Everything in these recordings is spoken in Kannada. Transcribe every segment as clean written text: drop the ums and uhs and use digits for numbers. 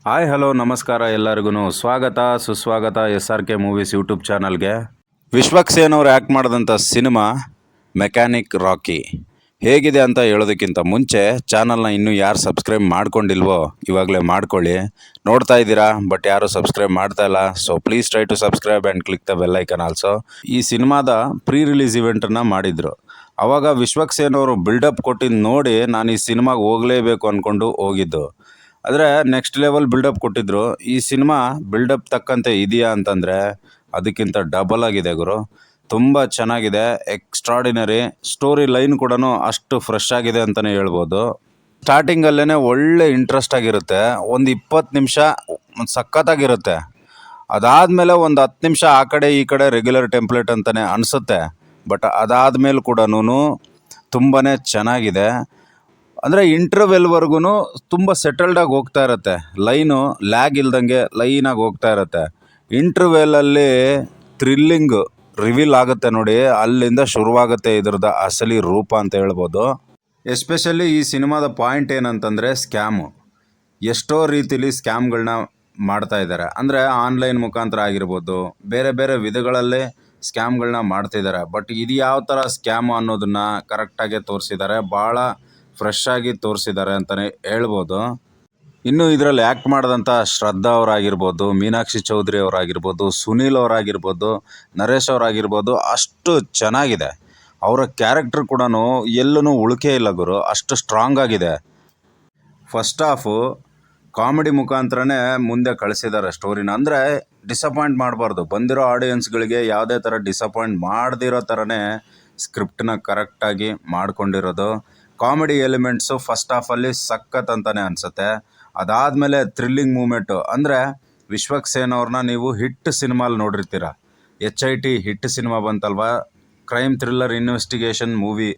ಹಾಯ್ ಹಲೋ ನಮಸ್ಕಾರ ಎಲ್ಲರಿಗೂ ಸ್ವಾಗತ ಸುಸ್ವಾಗತ SRK ಮೂವೀಸ್ ಯೂಟ್ಯೂಬ್ ಚಾನಲ್ಗೆ. ವಿಶ್ವಕ್ ಸೇನ್ ಅವರು ಆ್ಯಕ್ಟ್ ಮಾಡಿದಂಥ ಸಿನಿಮಾ ಮೆಕ್ಯಾನಿಕ್ ರಾಕಿ ಹೇಗಿದೆ ಅಂತ ಹೇಳೋದಕ್ಕಿಂತ ಮುಂಚೆ ಚಾನಲ್ನ ಇನ್ನೂ ಯಾರು ಸಬ್ಸ್ಕ್ರೈಬ್ ಮಾಡ್ಕೊಂಡಿಲ್ವೋ ಇವಾಗಲೇ ಮಾಡ್ಕೊಳ್ಳಿ. ನೋಡ್ತಾ ಇದ್ದೀರಾ ಬಟ್ ಯಾರು ಸಬ್ಸ್ಕ್ರೈಬ್ ಮಾಡ್ತಾ ಇಲ್ಲ. So please try to subscribe and click the bell icon also. ಈ ಸಿನಿಮಾದ ಪ್ರೀ ರಿಲೀಸ್ ಇವೆಂಟನ್ನು ಮಾಡಿದರು. ಆವಾಗ ವಿಶ್ವಕ್ ಸೇನ್ ಅವರು ಬಿಲ್ಡಪ್ ಕೊಟ್ಟಿದ್ದು ನೋಡಿ ನಾನು ಈ ಸಿನಿಮಾಗೆ ಹೋಗಲೇಬೇಕು ಅಂದ್ಕೊಂಡು ಹೋಗಿದ್ದು. ಆದರೆ ನೆಕ್ಸ್ಟ್ ಲೆವೆಲ್ ಬಿಲ್ಡಪ್ ಕೊಟ್ಟಿದ್ರು. ಈ ಸಿನಿಮಾ ಬಿಲ್ಡಪ್ ತಕ್ಕಂತೆ ಇದೆಯಾ ಅಂತಂದರೆ ಅದಕ್ಕಿಂತ ಡಬಲ್ ಆಗಿದೆ ಗುರು. ತುಂಬ ಚೆನ್ನಾಗಿದೆ, ಎಕ್ಸ್ಟ್ರಾಡಿನರಿ. ಸ್ಟೋರಿ ಲೈನ್ ಕೂಡ ಅಷ್ಟು ಫ್ರೆಶ್ ಆಗಿದೆ ಅಂತಲೇ ಹೇಳ್ಬೋದು. ಸ್ಟಾರ್ಟಿಂಗಲ್ಲೇ ಒಳ್ಳೆ ಇಂಟ್ರೆಸ್ಟ್ ಆಗಿರುತ್ತೆ. ಒಂದು 20 ನಿಮಿಷ ಸಖತ್ತಾಗಿರುತ್ತೆ. ಅದಾದಮೇಲೆ ಒಂದು 10 ನಿಮಿಷ ಆ ಕಡೆ ಈ ಕಡೆ ರೆಗ್ಯುಲರ್ ಟೆಂಪ್ಲೇಟ್ ಅಂತಲೇ ಅನಿಸುತ್ತೆ. ಬಟ್ ಅದಾದಮೇಲೆ ಕೂಡ ತುಂಬಾ ಚೆನ್ನಾಗಿದೆ. ಅಂದರೆ ಇಂಟರ್ವೆಲ್ವರೆಗೂ ತುಂಬ ಸೆಟಲ್ಡಾಗಿ ಹೋಗ್ತಾ ಇರುತ್ತೆ. ಲೈನು ಲ್ಯಾಗ್ ಇಲ್ದಂಗೆ ಲೈನಾಗಿ ಹೋಗ್ತಾ ಇರುತ್ತೆ. ಇಂಟರ್ವೆಲಲ್ಲಿ ಥ್ರಿಲ್ಲಿಂಗ್ ರಿವೀಲ್ ಆಗುತ್ತೆ ನೋಡಿ, ಅಲ್ಲಿಂದ ಶುರುವಾಗುತ್ತೆ ಇದ್ರದ್ದು ಅಸಲಿ ರೂಪ ಅಂತ ಹೇಳ್ಬೋದು. ಎಸ್ಪೆಷಲಿ ಈ ಸಿನಿಮಾದ ಪಾಯಿಂಟ್ ಏನಂತಂದರೆ ಸ್ಕ್ಯಾಮು. ಎಷ್ಟೋ ರೀತಿಲಿ ಸ್ಕ್ಯಾಮ್ಗಳನ್ನ ಮಾಡ್ತಾ ಇದ್ದಾರೆ. ಅಂದರೆ ಆನ್ಲೈನ್ ಮುಖಾಂತರ ಆಗಿರ್ಬೋದು, ಬೇರೆ ಬೇರೆ ವಿಧಗಳಲ್ಲಿ ಸ್ಕ್ಯಾಮ್ಗಳನ್ನ ಮಾಡ್ತಿದ್ದಾರೆ. ಬಟ್ ಇದು ಯಾವ ಥರ ಸ್ಕ್ಯಾಮು ಅನ್ನೋದನ್ನು ಕರೆಕ್ಟಾಗಿ ತೋರಿಸಿದ್ದಾರೆ. ಭಾಳ ಫ್ರೆಶ್ ಆಗಿ ತೋರಿಸಿದ್ದಾರೆ ಅಂತಲೇ ಹೇಳ್ಬೋದು. ಇನ್ನು ಇದರಲ್ಲಿ ಆ್ಯಕ್ಟ್ ಮಾಡಿದಂಥ ಶ್ರದ್ಧಾ ಅವರಾಗಿರ್ಬೋದು, ಮೀನಾಕ್ಷಿ ಚೌಧರಿ ಅವರಾಗಿರ್ಬೋದು, ಸುನೀಲ್ ಅವರಾಗಿರ್ಬೋದು, ನರೇಶ್ ಅವರಾಗಿರ್ಬೋದು, ಅಷ್ಟು ಚೆನ್ನಾಗಿದೆ. ಅವರ ಕ್ಯಾರೆಕ್ಟರ್ ಕೂಡ ಎಲ್ಲೂ ಉಳಿಕೆ ಇಲ್ಲ ಗುರು, ಅಷ್ಟು ಸ್ಟ್ರಾಂಗ್ ಆಗಿದೆ. ಫಸ್ಟ್ ಹಾಫು ಕಾಮಿಡಿ ಮುಖಾಂತರನೇ ಮುಂದೆ ಕಳಿಸಿದ್ದಾರೆ ಸ್ಟೋರಿನ. ಅಂದರೆ ಡಿಸಪಾಯಿಂಟ್ ಮಾಡಬಾರ್ದು. ಬಂದಿರೋ ಆಡಿಯನ್ಸ್ಗಳಿಗೆ ಯಾವುದೇ ಥರ ಡಿಸಪಾಯಿಂಟ್ ಮಾಡದಿರೋ ಥರನೇ ಸ್ಕ್ರಿಪ್ಟನ್ನ ಕರೆಕ್ಟಾಗಿ ಮಾಡ್ಕೊಂಡಿರೋದು. ಕಾಮಿಡಿ ಎಲಿಮೆಂಟ್ಸು ಫಸ್ಟ್ ಹಾಫಲ್ಲಿ ಸಖತ್ ಅಂತಲೇ ಅನಿಸುತ್ತೆ. ಅದಾದಮೇಲೆ ಥ್ರಿಲ್ಲಿಂಗ್ ಮೂಮೆಂಟು. ಅಂದರೆ ವಿಶ್ವಕ್ ಸೇನ್ ಅವ್ರನ್ನ ನೀವು ಹಿಟ್ ಸಿನಿಮಾಲಿ ನೋಡಿರ್ತೀರ. HIT ಹಿಟ್ ಸಿನಿಮಾ ಬಂತಲ್ವ, ಕ್ರೈಮ್ ಥ್ರಿಲ್ಲರ್ ಇನ್ವೆಸ್ಟಿಗೇಷನ್ ಮೂವಿ.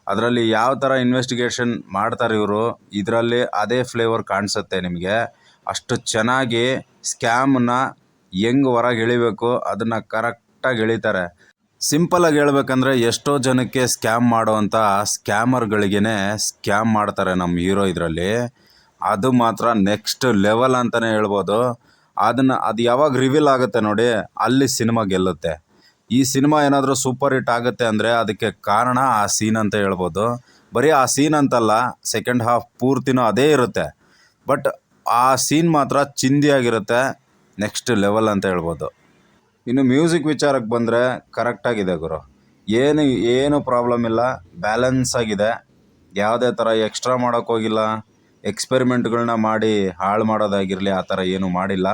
ಅದರಲ್ಲಿ ಯಾವ ಥರ ಇನ್ವೆಸ್ಟಿಗೇಷನ್ ಮಾಡ್ತಾರೆ ಇವರು, ಇದರಲ್ಲಿ ಅದೇ ಫ್ಲೇವರ್ ಕಾಣಿಸುತ್ತೆ ನಿಮಗೆ. ಅಷ್ಟು ಚೆನ್ನಾಗಿ ಸ್ಕ್ಯಾಮನ್ನ ಹೆಂಗೆ ಹೊರಗೆ ಎಳಿಬೇಕು ಅದನ್ನು ಕರೆಕ್ಟಾಗಿ ಎಳಿತಾರೆ. ಸಿಂಪಲಾಗಿ ಹೇಳ್ಬೇಕಂದ್ರೆ ಎಷ್ಟೋ ಜನಕ್ಕೆ ಸ್ಕ್ಯಾಮ್ ಮಾಡೋವಂಥ ಸ್ಕ್ಯಾಮರ್ಗಳಿಗೇ ಸ್ಕ್ಯಾಮ್ ಮಾಡ್ತಾರೆ ನಮ್ಮ ಹೀರೋ ಇದರಲ್ಲಿ. ಅದು ಮಾತ್ರ ನೆಕ್ಸ್ಟ್ ಲೆವೆಲ್ ಅಂತಲೇ ಹೇಳ್ಬೋದು. ಅದು ಯಾವಾಗ ರಿವೀಲ್ ಆಗುತ್ತೆ ನೋಡಿ, ಅಲ್ಲಿ ಸಿನಿಮಾ ಗೆಲ್ಲುತ್ತೆ. ಈ ಸಿನಿಮಾ ಏನಾದರೂ ಸೂಪರ್ ಹಿಟ್ ಆಗುತ್ತೆ ಅಂದರೆ ಅದಕ್ಕೆ ಕಾರಣ ಆ ಸೀನ್ ಅಂತ ಹೇಳ್ಬೋದು. ಬರೀ ಆ ಸೀನ್ ಅಂತಲ್ಲ, ಸೆಕೆಂಡ್ ಹಾಫ್ ಪೂರ್ತಿನೂ ಅದೇ ಇರುತ್ತೆ. ಬಟ್ ಆ ಸೀನ್ ಮಾತ್ರ ಚಿಂದಿಯಾಗಿರುತ್ತೆ, ನೆಕ್ಸ್ಟ್ ಲೆವೆಲ್ ಅಂತ ಹೇಳ್ಬೋದು. ಇನ್ನು ಮ್ಯೂಸಿಕ್ ವಿಚಾರಕ್ಕೆ ಬಂದರೆ ಕರೆಕ್ಟಾಗಿದೆ ಗುರು. ಏನು ಪ್ರಾಬ್ಲಮ್ ಇಲ್ಲ, ಬ್ಯಾಲೆನ್ಸ್ ಆಗಿದೆ. ಯಾವುದೇ ಥರ ಎಕ್ಸ್ಟ್ರಾ ಮಾಡೋಕ್ಕೋಗಿಲ್ಲ, ಎಕ್ಸ್ಪೆರಿಮೆಂಟ್ಗಳನ್ನ ಮಾಡಿ ಹಾಳು ಮಾಡೋದಾಗಿರಲಿ ಆ ಥರ ಏನೂ ಮಾಡಿಲ್ಲ.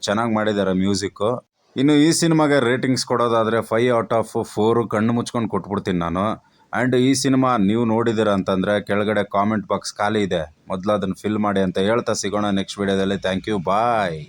ಚೆನ್ನಾಗಿ ಮಾಡಿದ್ದಾರೆ ಮ್ಯೂಸಿಕ್ಕು. ಇನ್ನು ಈ ಸಿನಿಮಾಗೆ ರೇಟಿಂಗ್ಸ್ ಕೊಡೋದಾದರೆ 5/4 ಕಣ್ಣು ಮುಚ್ಕೊಂಡು ಕೊಟ್ಬಿಡ್ತೀನಿ ನಾನು. ಆ್ಯಂಡ್ ಈ ಸಿನಿಮಾ ನೀವು ನೋಡಿದ್ದೀರ ಅಂತಂದರೆ ಕೆಳಗಡೆ ಕಾಮೆಂಟ್ ಬಾಕ್ಸ್ ಖಾಲಿ ಇದೆ, ಮೊದಲು ಅದನ್ನು ಫಿಲ್ ಮಾಡಿ ಅಂತ ಹೇಳ್ತಾ ಸಿಗೋಣ ನೆಕ್ಸ್ಟ್ ವೀಡಿಯೋದಲ್ಲಿ. Thank you, bye.